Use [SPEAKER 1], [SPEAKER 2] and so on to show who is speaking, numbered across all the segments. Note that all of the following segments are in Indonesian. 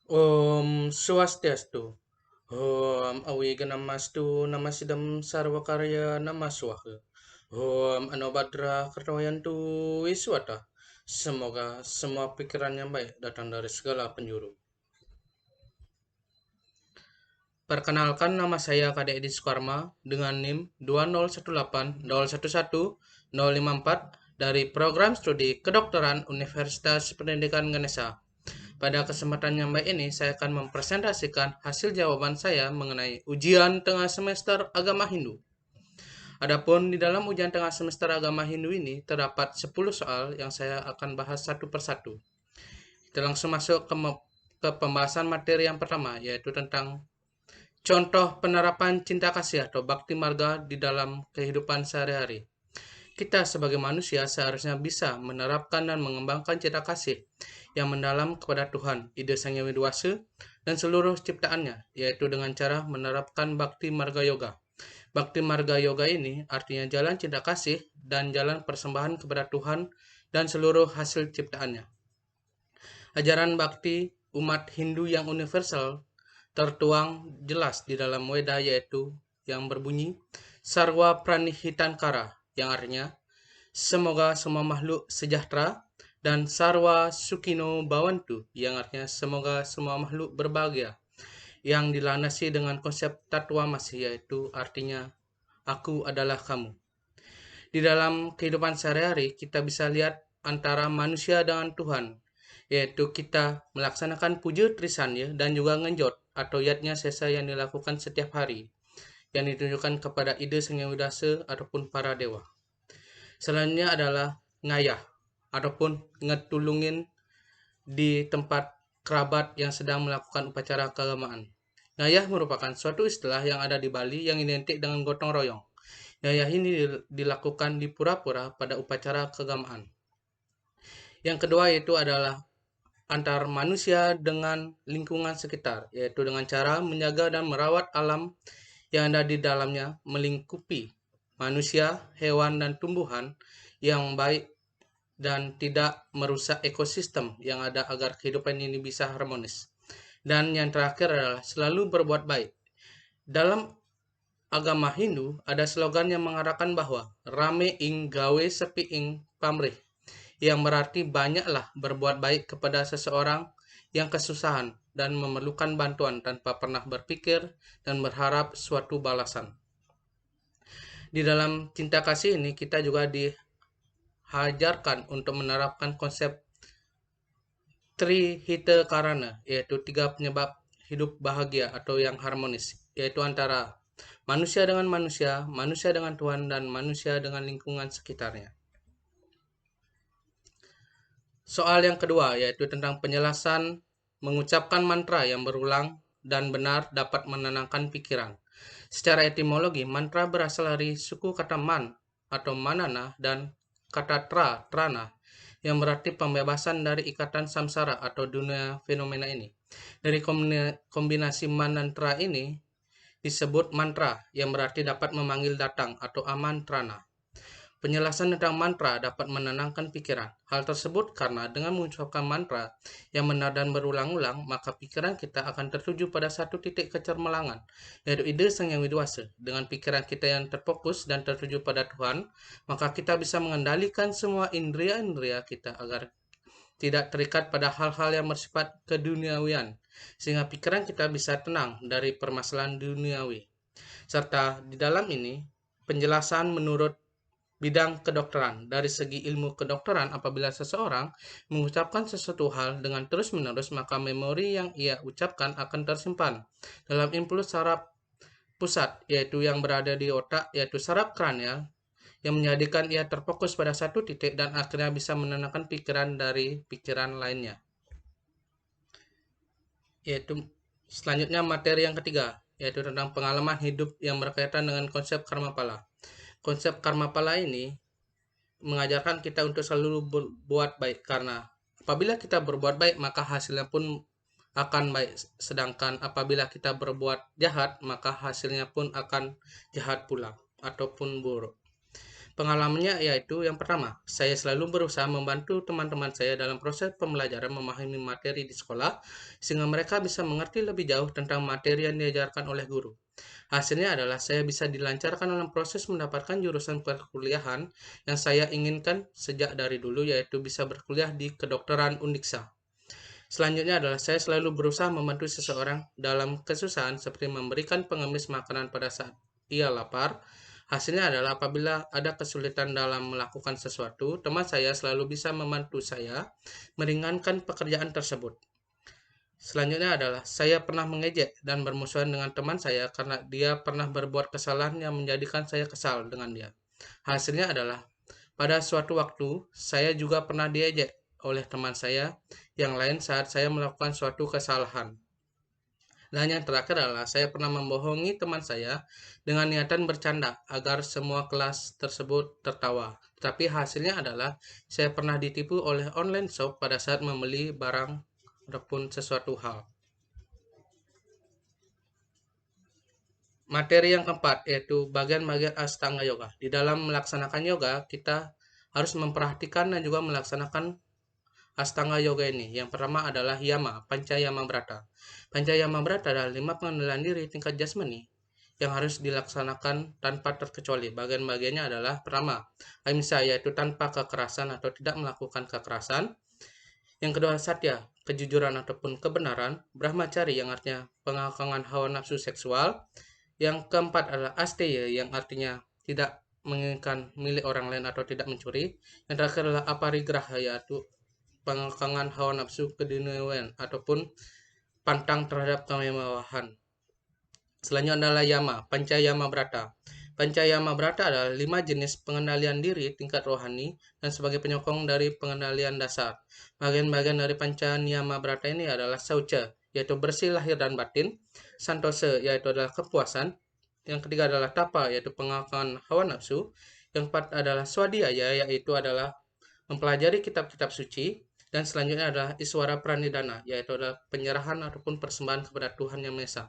[SPEAKER 1] Om Swastiastu. Om Awi Ganamastu Namasidam Sarwakarya Namaswaha. Om Anobadra Kartawayantu Wiswata. Semoga semua pikiran yang baik datang dari segala penjuru. Perkenalkan, nama saya Kade Edi Sukarma dengan NIM 20180110054 dari Program Studi Kedokteran Universitas Pendidikan Ganesha. Pada kesempatan yang baik ini, saya akan mempresentasikan hasil jawaban saya mengenai ujian tengah semester agama Hindu. Adapun di dalam ujian tengah semester agama Hindu ini, terdapat 10 soal yang saya akan bahas satu persatu. Kita langsung masuk ke pembahasan materi yang pertama, yaitu tentang contoh penerapan cinta kasih atau bakti marga di dalam kehidupan sehari-hari. Kita sebagai manusia seharusnya bisa menerapkan dan mengembangkan cinta kasih yang mendalam kepada Tuhan, Ide Sang Hyang Widi Wasa, dan seluruh ciptaannya, yaitu dengan cara menerapkan Bakti Marga Yoga. Bakti Marga Yoga ini artinya jalan cinta kasih dan jalan persembahan kepada Tuhan dan seluruh hasil ciptaannya. Ajaran bakti umat Hindu yang universal tertuang jelas di dalam Weda, yaitu yang berbunyi Sarwa Pranihitankara, yang artinya semoga semua makhluk sejahtera, dan Sarwa Sukino Bawantu, yang artinya semoga semua makhluk berbahagia, yang dilandasi dengan konsep Tatwa Masih, yaitu artinya aku adalah kamu. Di dalam kehidupan sehari-hari, kita bisa lihat antara manusia dengan Tuhan, yaitu kita melaksanakan puja trisanya dan juga ngenjot atau yatnya sesa yang dilakukan setiap hari, yang ditunjukkan kepada Ide Sang Hyang Widi Wasa ataupun para dewa. Selanjutnya adalah ngayah ataupun ngetulungin di tempat kerabat yang sedang melakukan upacara keagamaan. Ngayah merupakan suatu istilah yang ada di Bali yang identik dengan gotong royong. Ngayah ini dilakukan di pura-pura pada upacara keagamaan. Yang kedua yaitu adalah antar manusia dengan lingkungan sekitar, yaitu dengan cara menjaga dan merawat alam yang ada di dalamnya, melingkupi manusia, hewan, dan tumbuhan yang baik dan tidak merusak ekosistem yang ada agar kehidupan ini bisa harmonis. Dan yang terakhir adalah selalu berbuat baik. Dalam agama Hindu ada slogan yang mengarahkan bahwa rame ing gawe sepi ing pamrih, yang berarti banyaklah berbuat baik kepada seseorang yang kesusahan dan memerlukan bantuan tanpa pernah berpikir dan berharap suatu balasan. Di dalam cinta kasih ini kita juga dihajarkan untuk menerapkan konsep Trihita Karana, yaitu tiga penyebab hidup bahagia atau yang harmonis, yaitu antara manusia dengan manusia, manusia dengan Tuhan, dan manusia dengan lingkungan sekitarnya. Soal yang kedua yaitu tentang penjelasan mengucapkan mantra yang berulang dan benar dapat menenangkan pikiran. Secara etimologi, mantra berasal dari suku kata man atau manana dan kata trana, yang berarti pembebasan dari ikatan samsara atau dunia fenomena ini. Dari kombinasi man dan tra ini disebut mantra, yang berarti dapat memanggil datang atau amantrana. Penjelasan tentang mantra dapat menenangkan pikiran. Hal tersebut karena dengan mengucapkan mantra yang benar dan berulang-ulang, maka pikiran kita akan tertuju pada satu titik kecermelangan, yaitu Ide Sang Hyang Widi Wasa. Dengan pikiran kita yang terfokus dan tertuju pada Tuhan, maka kita bisa mengendalikan semua indria-indria kita agar tidak terikat pada hal-hal yang bersifat keduniawian, sehingga pikiran kita bisa tenang dari permasalahan duniawi. Serta di dalam ini, penjelasan menurut bidang kedokteran. Dari segi ilmu kedokteran, apabila seseorang mengucapkan sesuatu hal dengan terus-menerus, maka memori yang ia ucapkan akan tersimpan dalam impuls saraf pusat, yaitu yang berada di otak, yaitu saraf kranial, yang menjadikan ia terfokus pada satu titik dan akhirnya bisa menenangkan pikiran dari pikiran lainnya. Yaitu selanjutnya materi yang ketiga, yaitu tentang pengalaman hidup yang berkaitan dengan konsep karma pala. Konsep karma pala ini mengajarkan kita untuk selalu berbuat baik, karena apabila kita berbuat baik maka hasilnya pun akan baik, sedangkan apabila kita berbuat jahat maka hasilnya pun akan jahat pula ataupun buruk. Pengalamannya yaitu yang pertama, saya selalu berusaha membantu teman-teman saya dalam proses pembelajaran memahami materi di sekolah, sehingga mereka bisa mengerti lebih jauh tentang materi yang diajarkan oleh guru. Hasilnya adalah saya bisa dilancarkan dalam proses mendapatkan jurusan perkuliahan yang saya inginkan sejak dari dulu, yaitu bisa berkuliah di kedokteran Uniksa. Selanjutnya adalah saya selalu berusaha membantu seseorang dalam kesusahan seperti memberikan pengemis makanan pada saat ia lapar. Hasilnya adalah apabila ada kesulitan dalam melakukan sesuatu, teman saya selalu bisa membantu saya meringankan pekerjaan tersebut. Selanjutnya adalah saya pernah mengejek dan bermusuhan dengan teman saya karena dia pernah berbuat kesalahan yang menjadikan saya kesal dengan dia. Hasilnya adalah pada suatu waktu saya juga pernah diejek oleh teman saya yang lain saat saya melakukan suatu kesalahan. Dan yang terakhir adalah saya pernah membohongi teman saya dengan niatan bercanda agar semua kelas tersebut tertawa. Tapi hasilnya adalah saya pernah ditipu oleh online shop pada saat membeli barang ataupun sesuatu hal. Materi yang keempat yaitu bagian-bagian Ashtanga Yoga. Di dalam melaksanakan yoga, kita harus memperhatikan dan juga melaksanakan Ashtanga Yoga ini. Yang pertama adalah Yama, Pancayama Brata. Pancayama Brata adalah 5 pengendalian diri tingkat jasmani yang harus dilaksanakan tanpa terkecuali. Bagian-bagiannya adalah pertama, Ahimsa, yaitu tanpa kekerasan atau tidak melakukan kekerasan. Yang kedua, Satya, kejujuran ataupun kebenaran. Brahmacari, yang artinya pengakangan hawa nafsu seksual. Yang keempat adalah Asteya, yang artinya tidak menginginkan milik orang lain atau tidak mencuri. Yang terakhir adalah Aparigraha, yaitu pengekangan hawa nafsu keduniawian ataupun pantang terhadap kemewahan. Selanjutnya adalah Yama, Pancayama Brata. Pancayama Brata adalah 5 jenis pengendalian diri tingkat rohani dan sebagai penyokong dari pengendalian dasar. Bagian-bagian dari Pancayama Brata ini adalah Saucha, yaitu bersih lahir dan batin. Santose, yaitu adalah kepuasan. Yang ketiga adalah Tapa, yaitu pengakangan hawa nafsu. Yang keempat adalah Swadhyaya, yaitu adalah mempelajari kitab-kitab suci. Dan selanjutnya adalah Iswara Pranidhana, yaitu adalah penyerahan ataupun persembahan kepada Tuhan Yang Maha Esa.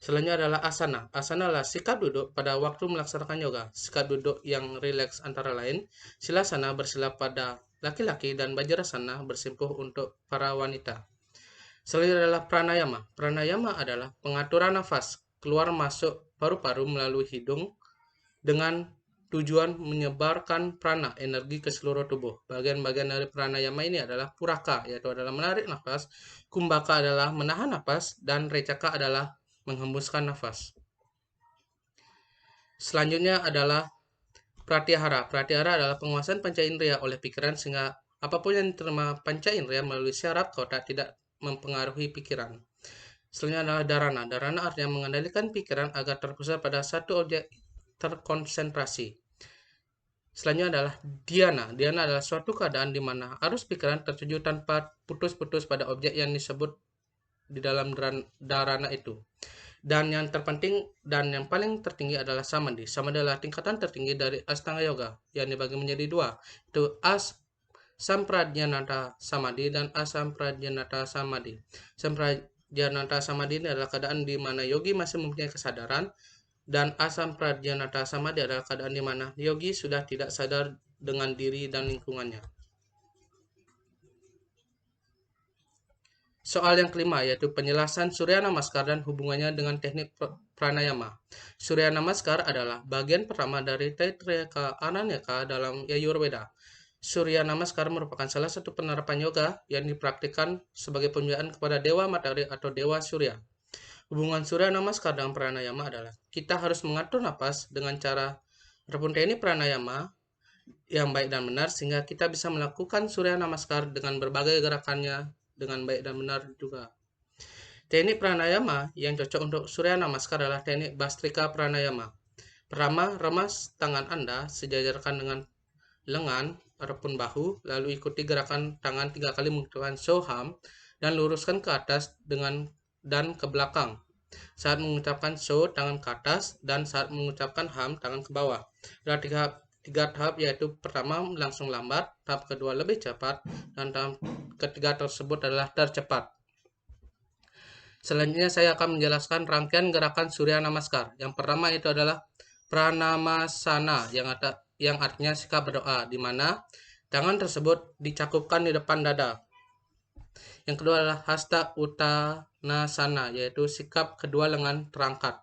[SPEAKER 1] Selanjutnya adalah asana. Asana adalah sikap duduk pada waktu melaksanakan yoga. Sikap duduk yang rileks antara lain, silasana bersila pada laki-laki dan vajrasana bersimpuh untuk para wanita. Selanjutnya adalah pranayama. Pranayama adalah pengaturan nafas keluar masuk paru-paru melalui hidung dengan tujuan menyebarkan prana, energi ke seluruh tubuh. Bagian-bagian dari pranayama ini adalah puraka, yaitu adalah menarik nafas, kumbhaka adalah menahan nafas, dan recaka adalah menghembuskan nafas. Selanjutnya adalah pratyahara. Pratyahara adalah penguasaan panca indera oleh pikiran sehingga apapun yang diterima panca indera melalui syaraf otak tidak mempengaruhi pikiran. Selanjutnya adalah dharana. Dharana artinya mengendalikan pikiran agar terpusat pada satu objek terkonsentrasi. Selanjutnya adalah dhyana. Dhyana adalah suatu keadaan di mana arus pikiran tertuju tanpa putus-putus pada objek yang disebut di dalam dharana itu. Dan yang terpenting dan yang paling tertinggi adalah samadhi. Samadhi adalah tingkatan tertinggi dari Ashtanga Yoga yang dibagi menjadi dua, itu Samprajñanata Samadhi dan Asamprajñanata Samadhi. Samprajñanata Samadhi ini adalah keadaan di mana yogi masih mempunyai kesadaran, dan Asamprajñanata Samadhi adalah keadaan di mana yogi sudah tidak sadar dengan diri dan lingkungannya. Soal yang kelima yaitu penjelasan Surya Namaskar dan hubungannya dengan teknik pranayama. Surya Namaskar adalah bagian pertama dari Taittiriya Aranyaka dalam Yajurveda. Surya Namaskar merupakan salah satu penerapan yoga yang dipraktikkan sebagai pemujaan kepada Dewa Matahari atau Dewa Surya. Hubungan Surya Namaskar dengan pranayama adalah kita harus mengatur napas dengan cara ataupun teknik pranayama yang baik dan benar sehingga kita bisa melakukan Surya Namaskar dengan berbagai gerakannya dengan baik dan benar juga. Teknik pranayama yang cocok untuk Surya Namaskar adalah teknik Bastrika Pranayama. Pertama, remas tangan Anda sejajarkan dengan lengan ataupun bahu, lalu ikuti gerakan tangan 3 kali menggunakan Soham dan luruskan ke atas dan ke belakang. Saat mengucapkan So, tangan ke atas, dan saat mengucapkan Ham, tangan ke bawah. Ada tiga tahap, yaitu pertama langsung lambat, tahap kedua lebih cepat, dan tahap ketiga tersebut adalah tercepat. Selanjutnya saya akan menjelaskan rangkaian gerakan Surya Namaskar. Yang pertama itu adalah Pranamasana, yang artinya sikap berdoa, di mana tangan tersebut dicakupkan di depan dada. Yang kedua adalah hasta uttanasana, yaitu sikap kedua lengan terangkat.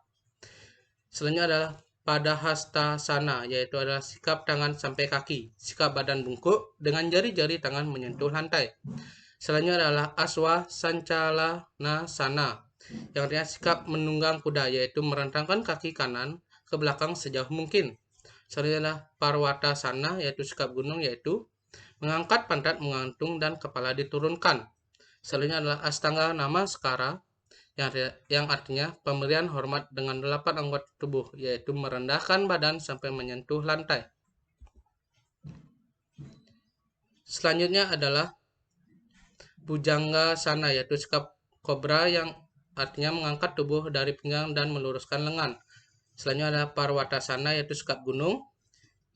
[SPEAKER 1] Selanjutnya adalah pada hasta sana, yaitu adalah sikap tangan sampai kaki, sikap badan bungkuk dengan jari-jari tangan menyentuh lantai. Selanjutnya adalah aswa sancalana sana, yang artinya sikap menunggang kuda, yaitu merentangkan kaki kanan ke belakang sejauh mungkin. Selanjutnya adalah parwata sana, yaitu sikap gunung, yaitu mengangkat pantat menggantung dan kepala diturunkan. Selanjutnya adalah astanga namaskara, yang artinya pemberian hormat dengan 8 anggota tubuh, yaitu merendahkan badan sampai menyentuh lantai. Selanjutnya adalah bhujangasana, yaitu sikap kobra yang artinya mengangkat tubuh dari pinggang dan meluruskan lengan. Selanjutnya adalah parwatasana, yaitu sikap gunung.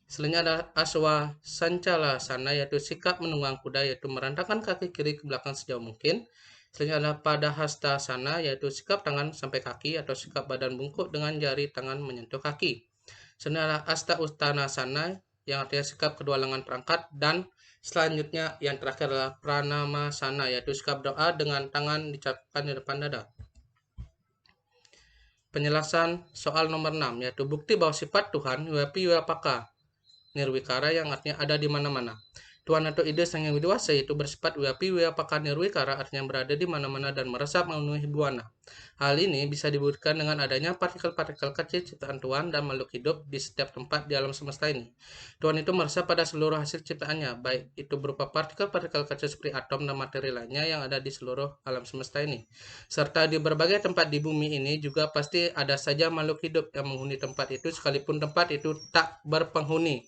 [SPEAKER 1] Selanjutnya adalah aswa sancalasana, yaitu sikap menunggang kuda, yaitu merentangkan kaki kiri ke belakang sejauh mungkin. Selanjutnya adalah padahastasana, yaitu sikap tangan sampai kaki atau sikap badan bungkuk dengan jari tangan menyentuh kaki. Selanjutnya adalah asta uttanasana, yang artinya sikap kedua lengan terangkat. Dan selanjutnya yang terakhir adalah pranamasana, yaitu sikap doa dengan tangan dicapkan di depan dada. Penjelasan soal nomor 6, yaitu bukti bahwa sifat Tuhan Wiyapi Wiyapaka Nirwikara, yang artinya ada di mana-mana. Tuhan atau ide Sang Yang Widiwasa itu bersifat Wiyapi Wiyapaka Nirwikara, artinya berada di mana-mana dan meresap memenuhi buana. Hal ini bisa dibuktikan dengan adanya partikel-partikel kecil ciptaan Tuhan dan makhluk hidup di setiap tempat di alam semesta ini. Tuhan itu meresap pada seluruh hasil ciptaannya, baik itu berupa partikel-partikel kecil seperti atom dan materi lainnya yang ada di seluruh alam semesta ini. Serta di berbagai tempat di bumi ini juga pasti ada saja makhluk hidup yang menghuni tempat itu, sekalipun tempat itu tak berpenghuni,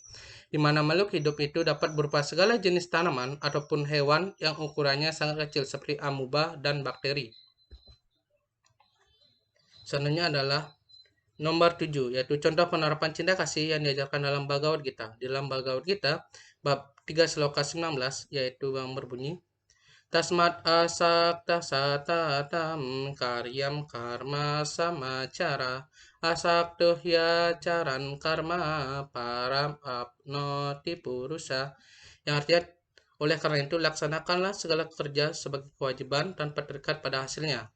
[SPEAKER 1] di mana makhluk hidup itu dapat berupa segala jenis tanaman ataupun hewan yang ukurannya sangat kecil seperti amuba dan bakteri. Selanjutnya adalah nomor 7, yaitu contoh penerapan cinta kasih yang diajarkan dalam Bhagavad Gita. Di dalam Bhagavad Gita, bab 3 sloka 19, yaitu yang berbunyi, Tasmat asakta satatam karyam karma samacara asakto hyacaran karma param apnoti purusa, yang artinya oleh karena itu laksanakanlah segala kerja sebagai kewajiban tanpa terikat pada hasilnya.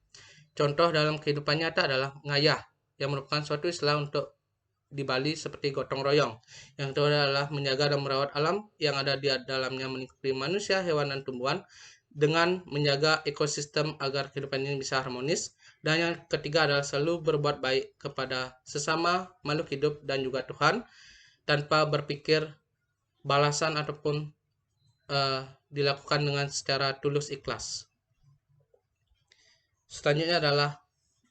[SPEAKER 1] Contoh dalam kehidupan nyata adalah ngayah, yang merupakan suatu istilah untuk di Bali seperti gotong royong. Yang kedua adalah menjaga dan merawat alam yang ada di dalamnya, meliputi manusia, hewan, dan tumbuhan, dengan menjaga ekosistem agar kehidupan ini bisa harmonis. Dan yang ketiga adalah selalu berbuat baik kepada sesama makhluk hidup dan juga Tuhan, tanpa berpikir balasan ataupun dilakukan dengan secara tulus ikhlas. Selanjutnya adalah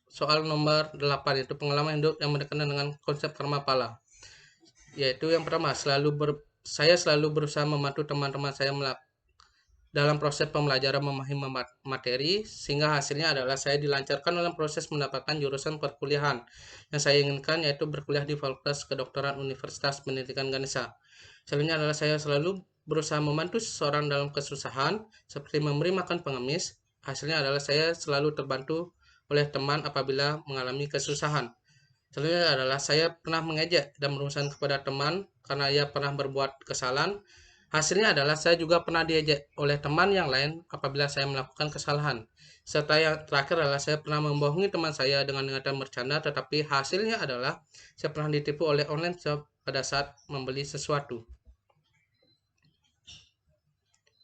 [SPEAKER 1] soal nomor 8, yaitu pengalaman hidup yang berkaitan dengan konsep karma pala. Yaitu yang pertama, saya selalu berusaha membantu teman-teman saya dalam proses pembelajaran memahami materi, sehingga hasilnya adalah saya dilancarkan dalam proses mendapatkan jurusan perkuliahan yang saya inginkan, yaitu berkuliah di Fakultas Kedokteran Universitas Pendidikan Ganesha. Selanjutnya adalah saya selalu berusaha membantu seseorang dalam kesusahan, seperti memberi makan pengemis. Hasilnya adalah saya selalu terbantu oleh teman apabila mengalami kesusahan. Selanjutnya adalah saya pernah mengejek dan berurusan kepada teman karena ia pernah berbuat kesalahan. Hasilnya adalah saya juga pernah diejek oleh teman yang lain apabila saya melakukan kesalahan. Serta yang terakhir adalah saya pernah membohongi teman saya dengan niatan bercanda, tetapi hasilnya adalah saya pernah ditipu oleh online shop pada saat membeli sesuatu.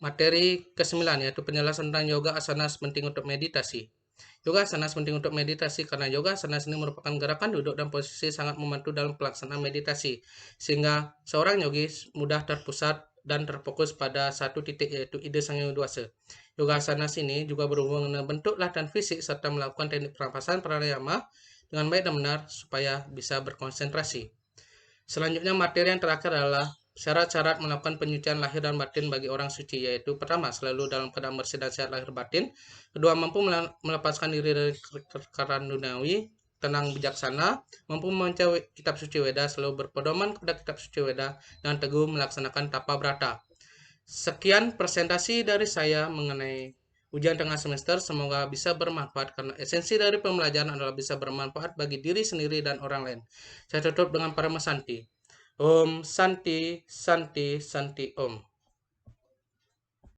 [SPEAKER 1] Materi ke-9, yaitu penjelasan tentang yoga asana penting untuk meditasi. Yoga asana penting untuk meditasi karena yoga asana ini merupakan gerakan duduk dan posisi sangat membantu dalam pelaksanaan meditasi, sehingga seorang yogis mudah terpusat dan terfokus pada satu titik, yaitu ide Sang Yang Widiwasa. Yoga asana ini juga berhubungan dengan bentuk latihan fisik serta melakukan teknik pernapasan pranayama dengan baik dan benar supaya bisa berkonsentrasi. Selanjutnya materi yang terakhir adalah syarat-syarat melakukan penyucian lahir dan batin bagi orang suci, yaitu pertama, selalu dalam keadaan bersih dan sehat lahir batin. Kedua, mampu melepaskan diri dari keterkaran duniawi, tenang bijaksana, mampu membaca kitab suci Weda, selalu berpedoman kepada kitab suci Weda, dan teguh melaksanakan tapa brata. Sekian presentasi dari saya mengenai ujian tengah semester. Semoga bisa bermanfaat karena esensi dari pembelajaran adalah bisa bermanfaat bagi diri sendiri dan orang lain. Saya tutup dengan Paramasanti. Om Santi Santi Santi Om.